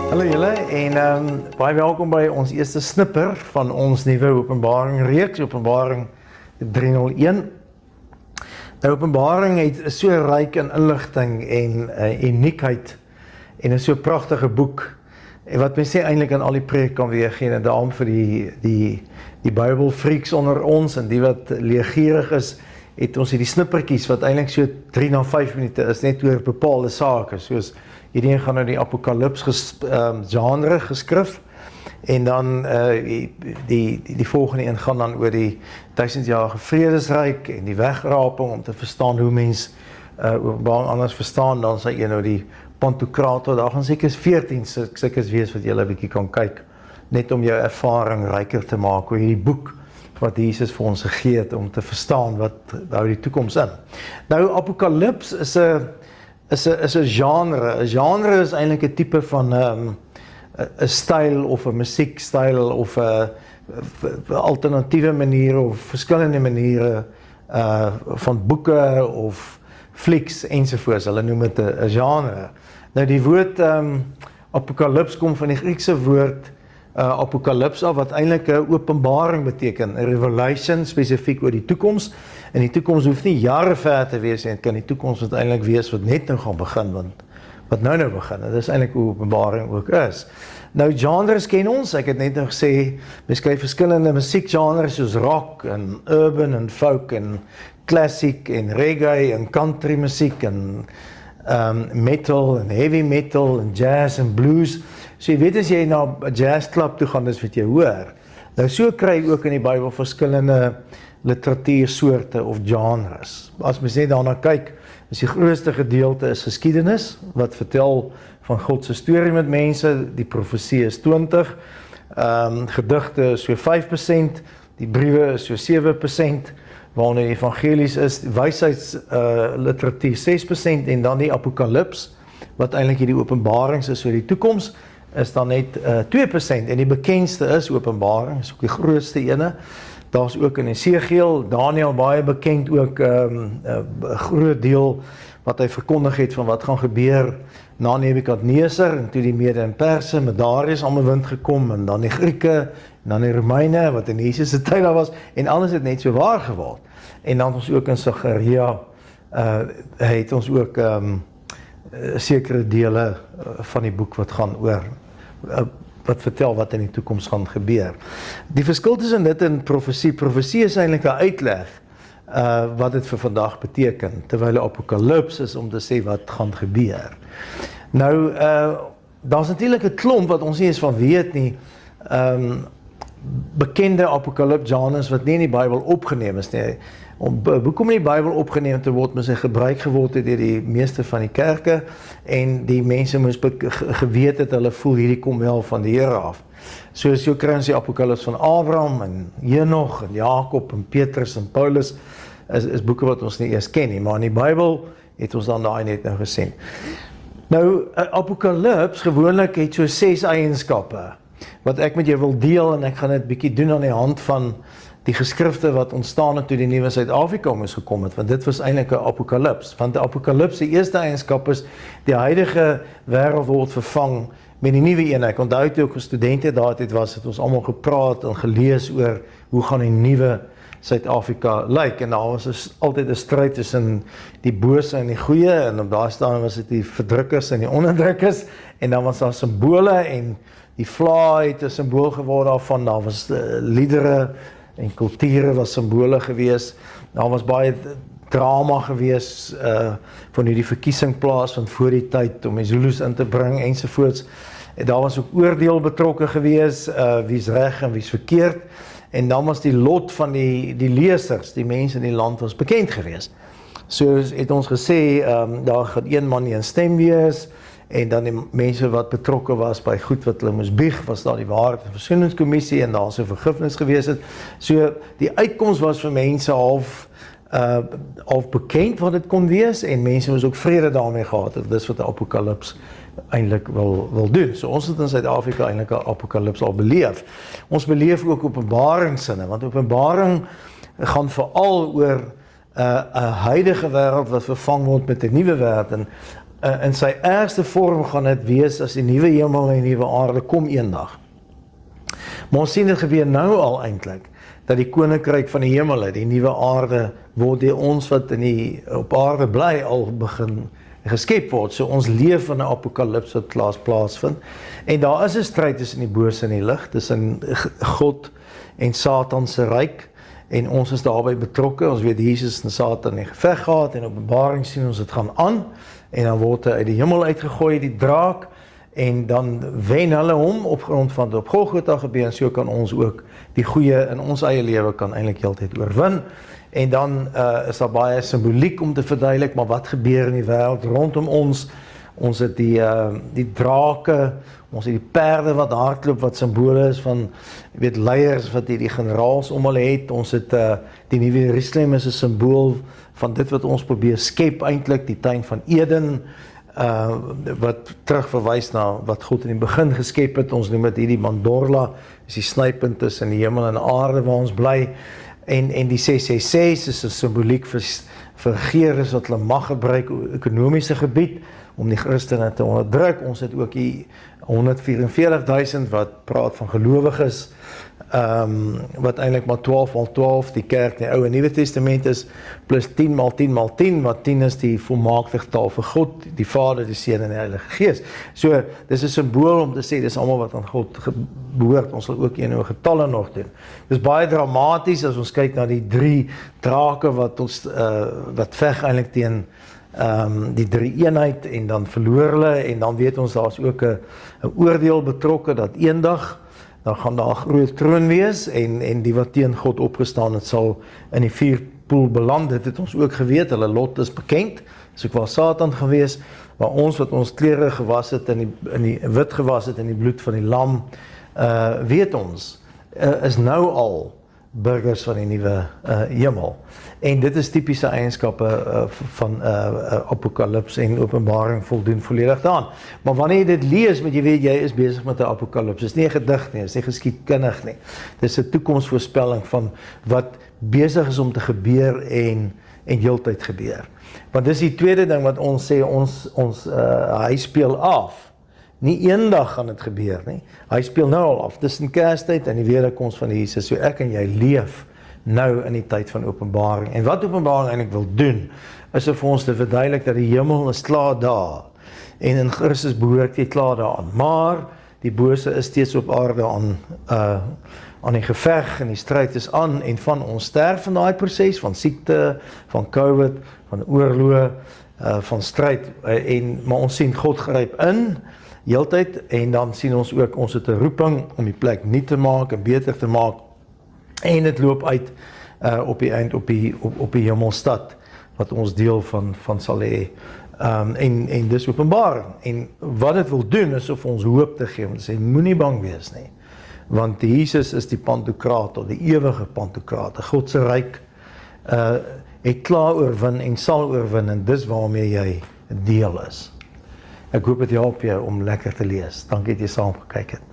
Hallo julle en baie welkom by ons eerste snipper van ons nuwe Openbaring reeks, Openbaring 301. Nou Openbaring is so ryk in inligting en uniekheid en is so 'n pragtige boek en wat mense sê eintlik aan al die preek kan weergee en daarom vir die Bybelfreaks onder ons en die wat leergierig is, het ons hierdie snippertjies wat eintlik so 3 na 5 minute is net oor bepaalde sake, soos hierdie een gaan nou die Apokalips genre geskrif en dan die volgende een gaan dan oor die 1000-jarige vredesryk en die wegraping om te verstaan hoe mens Openbaring anders verstaan, dan sê jy nou die Pantokrator, daar gaan seker 14 sulkes wees wat jy 'n bietjie kan kyk, net om jou ervaring ryker te maak oor hierdie boek wat Jesus vir ons gegee het om te verstaan wat hou die toekoms in. Nou Apokalips is 'n genre. 'n genre is eintlik 'n tipe van 'n styl of 'n musiekstyl of 'n alternatiewe maniere of verskillende maniere van boeke of flieks ensovoorts. Hulle noem dit 'n genre. Nou die woord Apokalips kom van die Griekse woord Apokalips af, wat eintlik 'n openbaring beteken, 'n revelation spesifiek oor die toekoms. En die toekoms hoef nie jare ver te wees en kan die toekoms eintlik wees wat net nou gaan begin, want wat nou begin. Dit is eintlik hoe Openbaring ook is. Nou genres ken ons, ek het net nou gesê, mens kry verskillende musiekgenres soos rock en urban en folk en classic en reggae en country musiek en metal en heavy metal en jazz en blues. So jy weet as jy na 'n jazzklub toe gaan, dis wat jy hoor. Nou so kry jy ook in die Bybel verskillende literatuursoorte of genres. As mens net daarna kyk, is die grootste gedeelte is geskiedenis, wat vertel van God se storie met mense, die profesie is 20, gedigte is so 5%, die briewe is so 7%, waarna die evangelies is, wysheidsliteratuur 6% en dan die Apokalips, wat eintlik hierdie openbarings is oor die toekoms, is dan net 2% en die bekendste is Openbaring, is ook die grootste ene. Daar's ook in Esegiel, Daniël baie bekend ook 'n groot deel wat hy verkondig het van wat gaan gebeur na Nebukadneser en toe die Mede en Perse met Darius aan 'n wind gekom en dan die Grieke en dan die Romeine wat in Jesus se tyd daar was en alles het net so waar geword. En dan ons ook in Sagaria het ons ook sekere dele van die boek wat gaan oor wat vertel wat in die toekoms gaan gebeur. Die verskil tussen dit en profesie, profesie is eintlik 'n uitleg wat dit vir vandag beteken, terwyl 'n Apokalips is om te sê wat gaan gebeur. Nou, daar's natuurlik 'n klomp wat ons nie eens van weet nie, bekende Apokalips genres wat nie in die Bybel opgeneem is nie. Hoekom in die Bybel opgeneem te word, moes hy gebruik geword het deur die meeste van die kerke en die mense moes geweet het, hulle voel hierdie kom wel van die Here af. So kry ons die Apokalips van Abraham en Henog en Jakob en Petrus en Paulus is boeke wat ons nie eers ken nie, maar in die Bybel het ons dan daai net nou gesien. Nou, Apokalips gewoonlik het so 6 eienskappe wat ek met jou wil deel en ek gaan dit bietjie doen aan die hand van die geskrifte wat ontstaan het toe die nuwe Suid-Afrika moes gekom het, want dit was eintlik 'n Apokalips, want die Apokalips se eerste eienskap is, die huidige wêreld word vervang met die nuwe een. Ek onthou toe ek 'n student daardie was, het ons almal gepraat en gelees oor hoe gaan die nuwe Suid-Afrika lyk, en daar was altyd 'n stryd tussen die bose en die goeie, en op daai stadium was dit die verdrukkers en die onderdrukkers, en dan was daar simbole, en die vlaai het 'n simbool geword daarvan, daar was liedere, en kulture was simbole gewees, daar was baie drama gewees, van hierdie verkiesing plaas van voor die tyd, om die Zulus in te bring, ensovoorts, en daar was ook oordeel betrokke gewees, wie's reg en wie's verkeerd, en dan was die lot van die lesers, die mense in die land was bekend gewees. So het ons gesê, daar gaan een man nie 'n stem wees, en dan die mense wat betrokke was by goed wat hulle moes bieg, was daar die Waarheid en Versoeningskommissie, en daar so vergifnis gewees het. So die uitkoms was vir mense half bekend wat dit kon wees, en mense moes ook vrede daarmee gehad het. Dis wat die Apokalips eintlik wil doen. So ons het in Suid-Afrika eintlik 'n Apokalips al beleef. Ons beleef ook openbaringssinne, want openbaring gaan veral oor 'n huidige wêreld wat vervang word met 'n nuwe wêreld, en in sy ergste vorm gaan dit wees as die nuwe hemel en die nuwe aarde kom eendag. Maar ons sien dit gebeur nou al eintlik, dat die koninkryk van die hemel, die nuwe aarde, word deur ons wat op aarde bly al begin geskep word. So ons leef in 'n apokalips wat plaasvind. En daar is 'n stryd tussen die bose en die lig, tussen God en Satan se ryk. En ons is daarbey betrokke. Ons weet Jesus en Satan het geveg gehad en Openbaring sien ons dit gaan aan. En dan word hy uit die hemel uitgegooi, die draak. En dan wen hulle hom op grond van wat op Golgotha gebeur. En so kan ons ook die goeie in ons eie lewe kan eintlik heeltyd oorwin. En dan is daar baie simboliek om te verduidelik, maar wat gebeur in die wêreld rondom ons? Ons het die drake, ons het die perde wat hardloop, wat simbole is van, leiers wat die generaals om hulle het. Ons het die nuwe Jerusalem is 'n simbool van dit wat ons probeer skep eintlik, die tuin van Eden, wat terugverwys na wat God in die begin geskep het. Ons noem dit hierdie mandorla, is die snypunt tussen die hemel en aarde waar ons bly. En die 666 is 'n simboliek vir regerings wat hulle mag gebruik op ekonomiese gebied om die Christene te onderdruk. Ons het ook die 144.000 wat praat van gelowiges, wat eintlik maar 12x12 die kerk in die Ou en Nuwe Testament is, plus 10x10x10, wat 10 is die volmaakte getal vir God, die Vader, die Seun en die Heilige Gees. So, dis 'n simbool om te sê, dis almal wat aan God behoort. Ons sal ook eenige getalle nog doen. Dis baie dramaties as ons kyk na die 3 drake wat ons wat veg eintlik teen die 3 eenheid, en dan verloor hulle, en dan weet ons daar's ook 'n oordeel betrokke dat eendag dan gaan daar 'n groot troon wees, en die wat teen God opgestaan het sal in die vuurpoel beland. Dit het ons ook geweet, hulle lot is bekend. Dis ook waar Satan gewees, maar ons wat ons klere gewas het in die wit gewas het in die bloed van die lam, weet ons, is nou al burgers van die nuwe hemel. En dit is typiese eienskappe van Apokalips en Openbaring voldoen volledig daaraan. Maar wanneer jy dit lees, moet jy weet, jy is besig met 'n Apokalips. Dit is nie 'n gedig nie, dit is nie geskiedkundig nie. Dit is 'n toekomsvoorspelling van wat besig is om te gebeur en heeltyd gebeur. Want dis die tweede ding wat ons sê, hy speel af. Nie eendag gaan dit gebeur nie. Hy speel nou al af. Dis in Kerstyd en die wederkoms van Jesus. So ek en jy leef nou in die tyd van Openbaring. En wat Openbaring eintlik wil doen, is vir ons te verduidelik dat die hemel is klaar daar. En in Christus behoort jy klaar daaraan. Maar die bose is steeds op aarde aan die geveg en die stryd is aan, en van ons sterf in daai proses van siekte, van COVID, van oorlog, van stryd, maar ons sien God gryp in heeltyd, en dan sien ons ook, ons het 'n roeping om die plek nuut te maak en beter te maak, en dit loop uit op die eind op die hemelstad wat ons deel van sal hê, en dis Openbaring. En wat dit wil doen is of ons hoop te gee, om te sê, moenie bang wees nie, want Jesus is die Pantokrator, die ewige Pantokrator. God se ryk het klaar oorwin en sal oorwin, en dis waarmee jy deel is. Ek hoop dit help jou om lekker te lees. Dankie dat jy saam gekyk het.